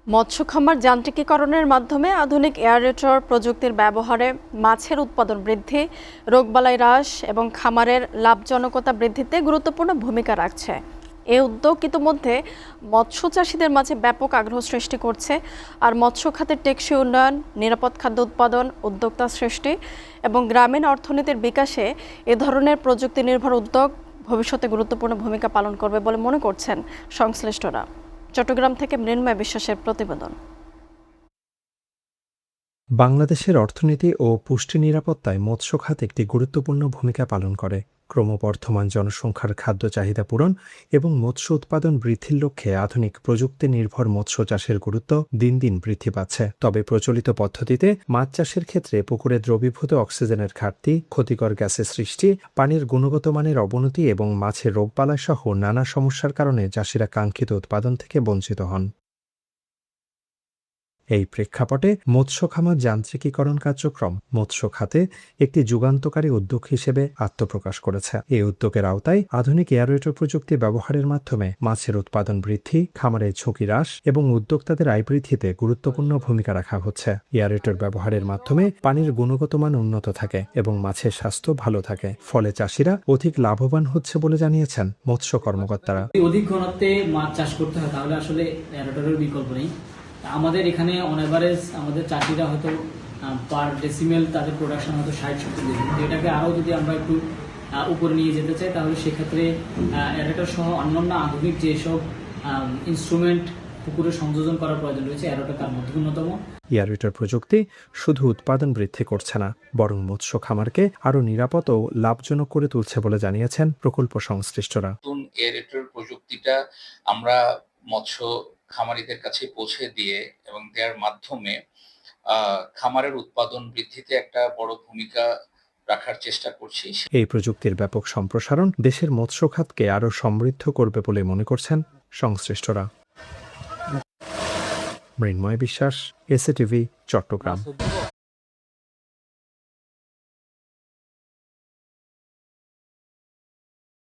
মৎস্য খামার যান্ত্রিকীকরণের মাধ্যমে আধুনিক এয়ারেটর প্রযুক্তির ব্যবহারে মাছের উৎপাদন বৃদ্ধি, রোগবালাই হ্রাস এবং খামারের লাভজনকতা বৃদ্ধিতে গুরুত্বপূর্ণ ভূমিকা রাখছে। এই উদ্যোগ ইতিমধ্যে মৎস্য চাষিদের মাঝে ব্যাপক আগ্রহ সৃষ্টি করছে। আর মৎস্য খাতের টেকসই উন্নয়ন, নিরাপদ খাদ্য উৎপাদন, উদ্যোক্তা সৃষ্টি এবং গ্রামীণ অর্থনীতির বিকাশে এ ধরনের প্রযুক্তি নির্ভর উদ্যোগ ভবিষ্যতে গুরুত্বপূর্ণ ভূমিকা পালন করবে বলে মনে করছেন সংশ্লিষ্টরা। চট্টগ্রাম থেকে মৃন্ময় বিশ্বাসের প্রতিবেদন। বাংলাদেশের অর্থনীতি ও পুষ্টি নিরাপত্তায় মৎস্য খাত একটি গুরুত্বপূর্ণ ভূমিকা পালন করে। ক্রমবর্ধমান জনসংখ্যার খাদ্য চাহিদা পূরণ এবং মৎস্য উৎপাদন বৃদ্ধির লক্ষ্যে আধুনিক প্রযুক্তি নির্ভর মৎস্য চাষের গুরুত্ব দিন দিন বৃদ্ধি পাচ্ছে। তবে প্রচলিত পদ্ধতিতে মাছ চাষের ক্ষেত্রে পুকুরে দ্রবীভূত অক্সিজেনের ঘাটতি, ক্ষতিকর গ্যাসের সৃষ্টি, পানির গুণগত মানের অবনতি এবং মাছের রোগবালাই সহ নানা সমস্যার কারণে চাষিরা কাঙ্ক্ষিত উৎপাদন থেকে বঞ্চিত হন। এই প্রেক্ষাপটে মৎস্য খামার যান্ত্রিকীকরণ কার্যক্রম মৎস্য খাতে একটি যুগান্তকারী উদ্যোগ হিসেবে আত্মপ্রকাশ করেছে। এই উদ্যোগের আওতায় আধুনিক এয়ারেটর প্রযুক্তি ব্যবহারের মাধ্যমে মাছের উৎপাদন বৃদ্ধি, খামারের ঝুঁকি হ্রাস এবং উদ্যোক্তাদের আয় বৃদ্ধিতে গুরুত্বপূর্ণ ভূমিকা রাখা হচ্ছে। এয়ারেটর ব্যবহারের মাধ্যমে পানির গুণগত মান উন্নত থাকে এবং মাছের স্বাস্থ্য ভালো থাকে, ফলে চাষিরা অধিক লাভবান হচ্ছে বলে জানিয়েছেন মৎস্য কর্মকর্তারা। অধিক ঘনত্বে মাছ চাষ করতে হয় তাহলে আসলে এয়ারেটরের বিকল্প নেই। আমাদের এখানে অন এভারেজ আমাদের চাষিরা হয়তো পার ডেসিমেল তাদের প্রোডাকশন হয়তো 60-70 দিন। এটাকে আরও যদি আমরা একটু উপরে নিয়ে যেতে চাই তাহলে সেক্ষেত্রে এয়ারেটর সহ অন্যান্য আধুনিক যেসব ইনস্ট্রুমেন্ট পুকুরে সংযোজন করার প্রয়োজন রয়েছে, এয়ারেটর তার মধ্যে অন্যতম। এয়ারেটর প্রযুক্তি শুধু উৎপাদন বৃদ্ধি করছে না, বরং মৎস্য খামারকে আরও নিরাপদ ও লাভজনক করে তুলছে বলে জানিয়েছেন প্রকল্প সংশ্লিষ্টরা। নতুন এয়ারেটর প্রযুক্তিটা আমরা মৎস্য খামারিদের কাছে পৌঁছে দিয়ে এবং দেওয়ার মাধ্যমে খামারের উৎপাদন বৃদ্ধিতে একটা বড় ভূমিকা রাখার চেষ্টা করছি। এই প্রযুক্তির ব্যাপক সম্প্রসারণ দেশের মৎস্য খাতকে আরও সমৃদ্ধ করবে বলে মনে করছেন সংশ্লিষ্টরা। মৃন্ময় বিশ্বাস, এসএটিভি, চট্টগ্রাম।